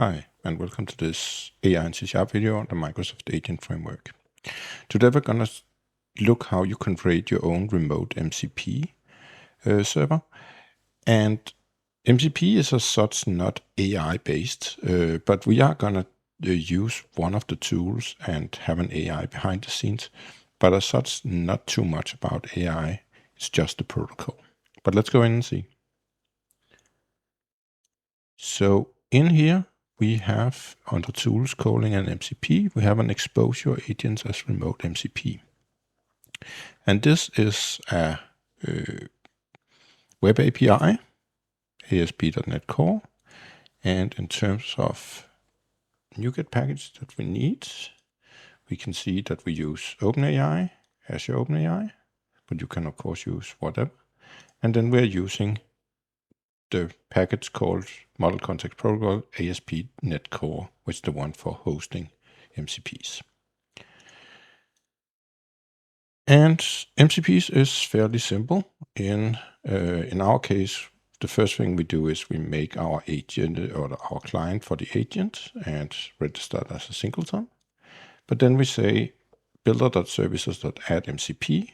Hi, and welcome to this AI and C# video on the Microsoft Agent Framework. Today we're going to look how you can create your own remote MCP server. And MCP is as such not AI-based, but we are going to use one of the tools and have an AI behind the scenes. But as such, not too much about AI. It's just the protocol. But let's go in and see. So in here, we have under tools calling an MCP, we have an expose your agents as remote MCP. And this is a web API, ASP.NET Core. And in terms of NuGet package that we need, we can see that we use OpenAI, Azure OpenAI, but you can of course use whatever. And then we're using the package called Model Context Protocol ASP.NET Core, which is the one for hosting MCPs. And MCPs is fairly simple. In our case, the first thing we do is we make our agent or our client for the agent and register it as a singleton. But then we say builder.services.add MCP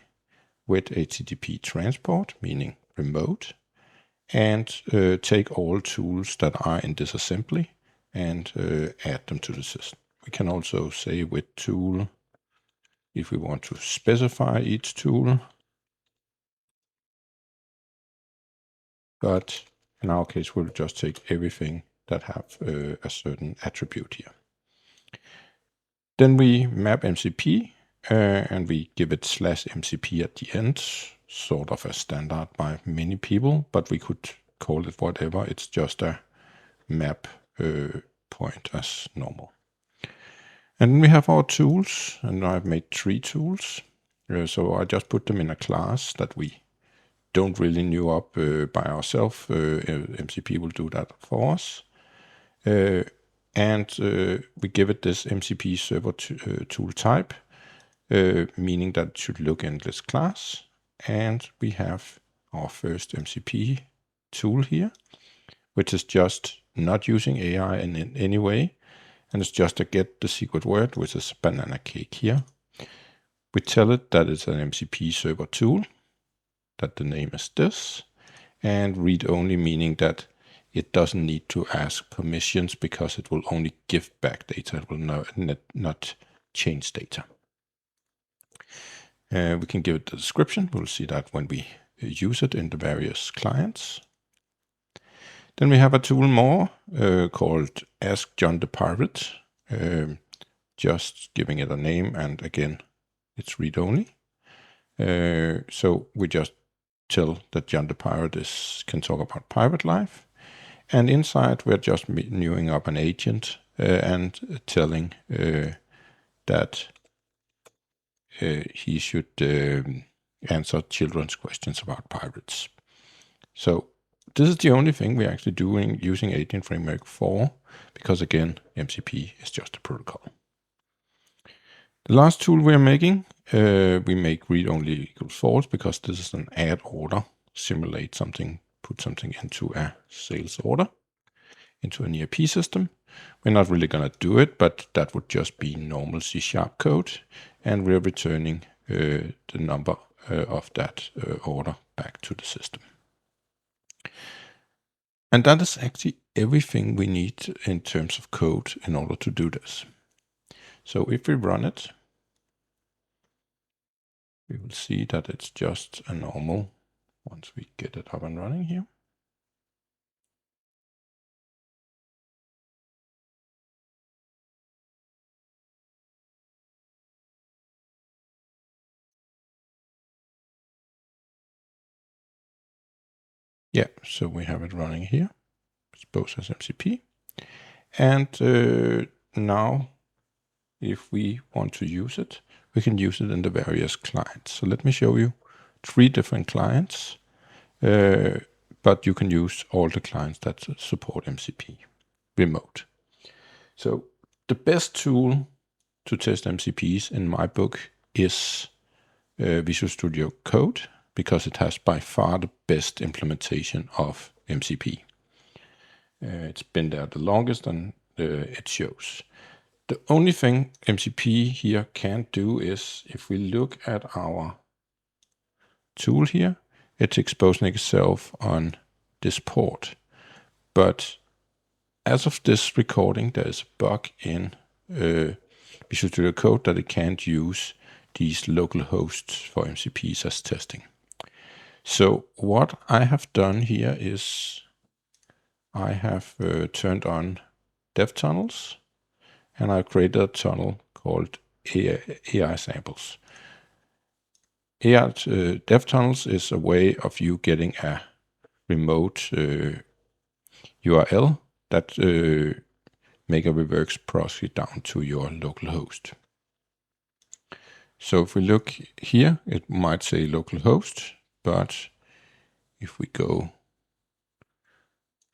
with HTTP transport, meaning remote, and take all tools that are in this assembly and add them to the system. We can also say with tool if we want to specify each tool, but in our case we'll just take everything that have a certain attribute here. Then we map MCP and we give it /MCP at the end, sort of a standard by many people, but we could call it whatever. It's just a map point as normal. And then we have our tools, and I've made 3 tools. So I just put them in a class that we don't really new up by ourselves. MCP will do that for us. And we give it this MCP server tool type, meaning that it should look in this class. And we have our first MCP tool here, which is just not using AI in any way. And it's just to get the secret word, which is banana cake here. We tell it that it's an MCP server tool, that the name is this, and read only, meaning that it doesn't need to ask permissions because it will only give back data. It will not change data. We can give it the description. We'll see that when we use it in the various clients. Then we have a tool more called Ask John the Pirate, just giving it a name, and again, it's read-only. So we just tell that John the Pirate can talk about pirate life. And inside, we're just newing up an agent and telling that he should answer children's questions about pirates. So this is the only thing we're actually doing using Agent Framework for, because again, MCP is just a protocol. The last tool we're making, we make read-only equals false because this is an add order, simulate something, put something into a sales order, into an ERP system. We're not really going to do it, but that would just be normal C# code, and we're returning the number of that order back to the system. And that is actually everything we need in terms of code in order to do this. So if we run it, we will see that it's just a normal, once we get it up and running here. Yeah, so we have it running here, expose as MCP. And now, if we want to use it, we can use it in the various clients. So let me show you 3 different clients, but you can use all the clients that support MCP remote. So the best tool to test MCPs in my book is Visual Studio Code, because it has by far the best implementation of MCP. It's been there the longest, and it shows. The only thing MCP here can't do is, if we look at our tool here, it's exposing itself on this port. But as of this recording, there is a bug in Visual Studio Code that it can't use these local hosts for MCPs as testing. So what I have done here is I have turned on dev tunnels, and I've created a tunnel called AI samples. AI dev tunnels is a way of you getting a remote URL that make a reverse proxy down to your local host. So if we look here, it might say localhost, but if we go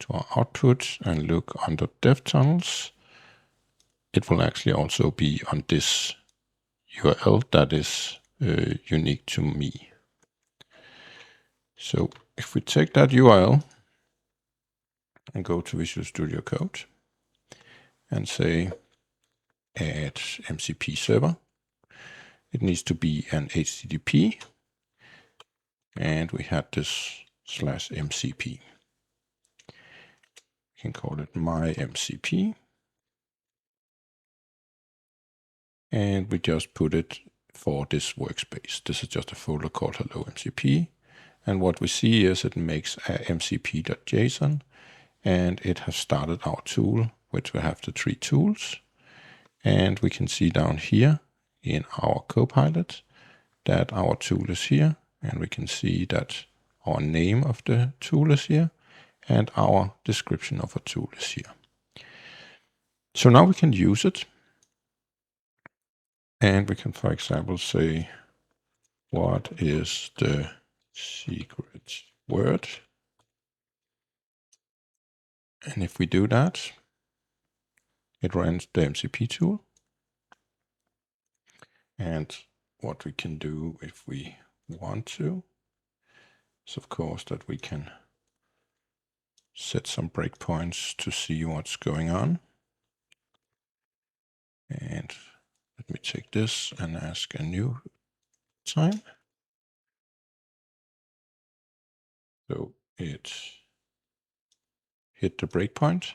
to our output and look under dev tunnels, it will actually also be on this URL that is unique to me. So if we take that URL and go to Visual Studio Code and say add MCP server, it needs to be an HTTP, and we had this /MCP. We can call it my MCP, and we just put it for this workspace. This is just a folder called hello MCP, and what we see is it makes a mcp.json, and it has started our tool, which we have the 3 tools, and we can see down here in our Copilot that our tool is here, and we can see that our name of the tool is here, and our description of a tool is here. So now we can use it, and we can, for example, say, what is the secret word? And if we do that, it runs the MCP tool. And what we can do if we want to is, of course, that we can set some breakpoints to see what's going on. And let me take this and ask a new time. So it hit the breakpoint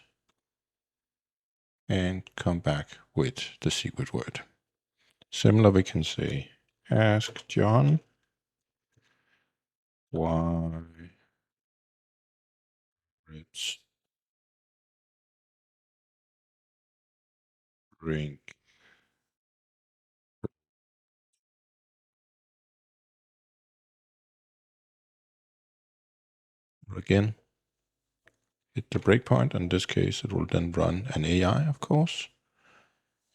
and come back with the secret word. Similar, we can say, ask John why it's drink. Again, hit the breakpoint. In this case, it will then run an AI, of course,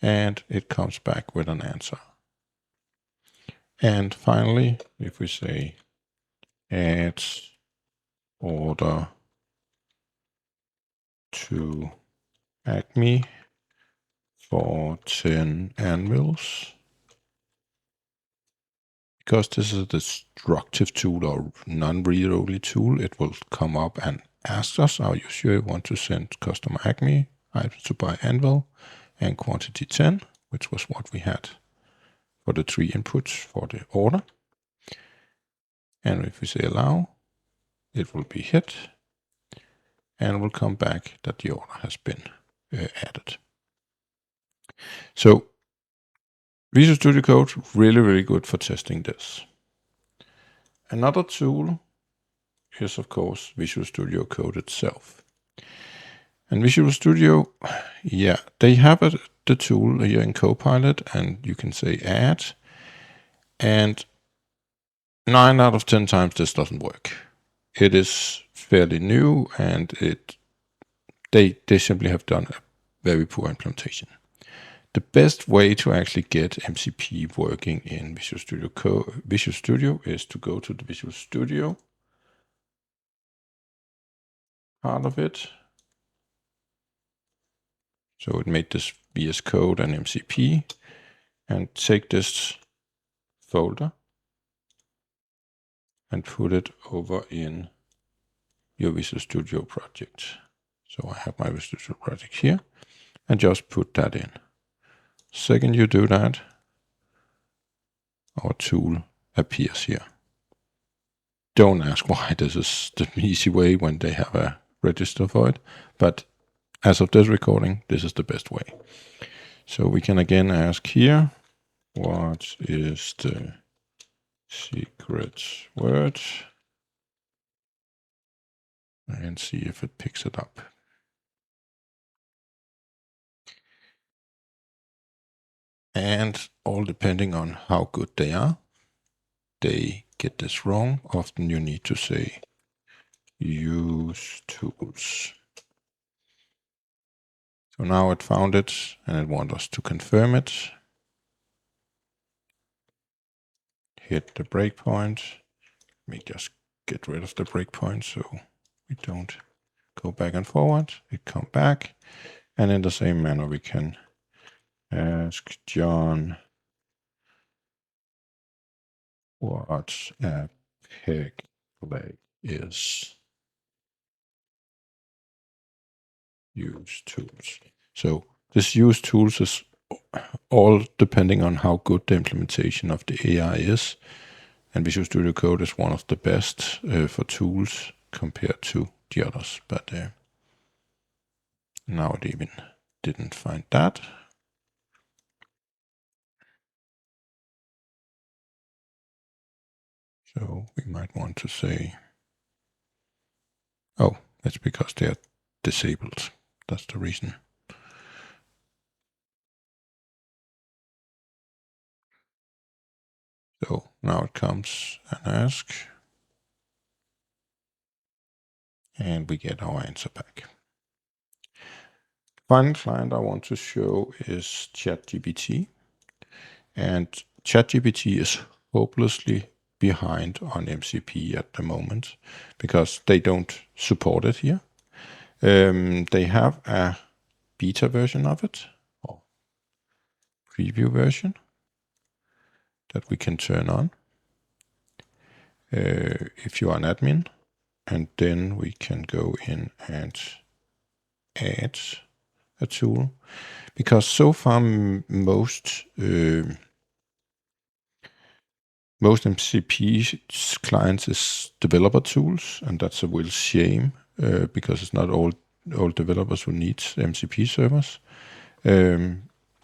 and it comes back with an answer. And finally, if we say add order to Acme for 10 anvils, because this is a destructive tool or non-read-only tool, it will come up and ask us, are you sure you want to send customer Acme items to buy anvil and quantity 10, which was what we had for the 3 inputs for the order. And if we say allow, it will be hit, and will come back that the order has been added. So Visual Studio Code, really, really good for testing this. Another tool is, of course, Visual Studio Code itself. And Visual Studio, yeah, they have the tool here in Copilot, and you can say add, and 9 out of 10 times this doesn't work. It is fairly new, and they simply have done a very poor implementation. The best way to actually get MCP working in Visual Studio is to go to the Visual Studio part of it. So it made this VS Code and MCP, and take this folder and put it over in your Visual Studio project. So I have my Visual Studio project here, and just put that in. Second you do that, our tool appears here. Don't ask why this is the easy way when they have a register for it, but as of this recording, this is the best way. So we can again ask here, what is the secret word? And see if it picks it up. And all depending on how good they are, they get this wrong. Often you need to say use tools. So now it found it and it wants us to confirm it. Hit the breakpoint. Let me just get rid of the breakpoint so we don't go back and forward. It come back, and in the same manner we can ask John what a peg leg is. Use tools. So this use tools is all depending on how good the implementation of the AI is. And Visual Studio Code is one of the best for tools compared to the others. But now it even didn't find that. So we might want to say, oh, that's because they are disabled. That's the reason. So now it comes and asks, and we get our answer back. Final client I want to show is ChatGPT. And ChatGPT is hopelessly behind on MCP at the moment because they don't support it here. They have a beta version of it, or preview version, that we can turn on if you are an admin. And then we can go in and add a tool. Because so far most MCP clients is developer tools, and that's a real shame because it's not all developers who need MCP servers.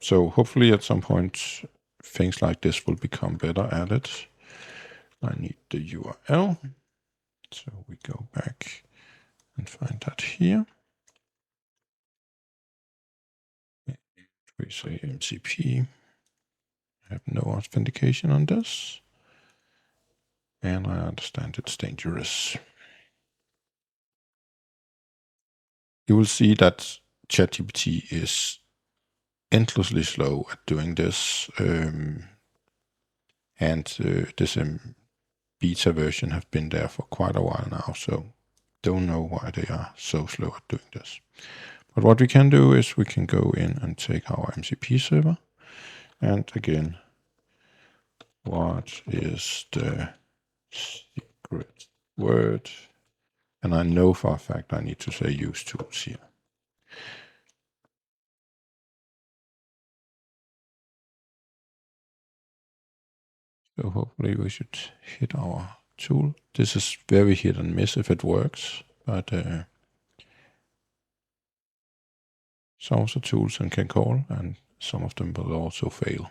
So hopefully at some point things like this will become better added. I need the URL. So we go back and find that here. We say MCP. I have no authentication on this. And I understand it's dangerous. You will see that ChatGPT is endlessly slow at doing this. This beta version have been there for quite a while now, so don't know why they are so slow at doing this. But what we can do is we can go in and take our MCP server, and again, what is the secret word? And I know for a fact I need to say use tools here. So hopefully we should hit our tool. This is very hit and miss if it works, but some of the tools can call and some of them will also fail.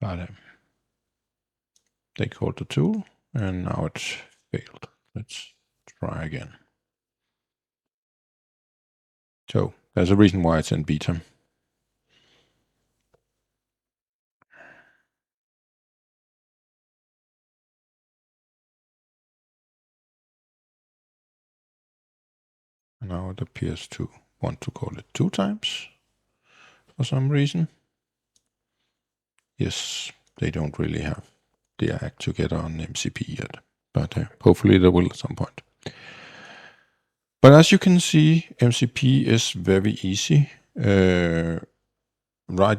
But they called the tool and now it failed. Let's try again. So there's a reason why it's in beta. And now it appears to want to call it 2 times for some reason. Yes, they don't really have their act together on MCP yet, but hopefully they will at some point. But as you can see, MCP is very easy. Write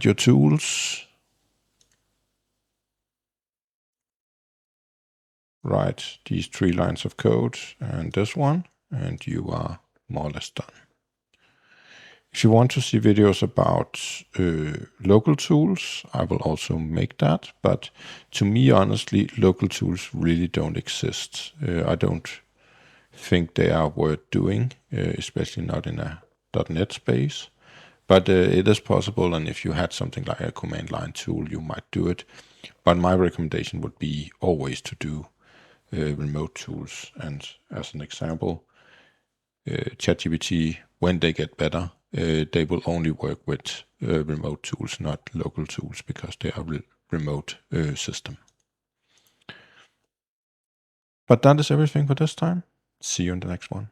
your tools. Write these 3 lines of code and this one. and you are more or less done. If you want to see videos about local tools, I will also make that. But to me, honestly, local tools really don't exist. I don't think they are worth doing, especially not in a .NET space. But it is possible, and if you had something like a command line tool, you might do it. But my recommendation would be always to do remote tools. And as an example, ChatGPT, when they get better, they will only work with remote tools, not local tools, because they are remote system. But that is everything for this time. See you in the next one.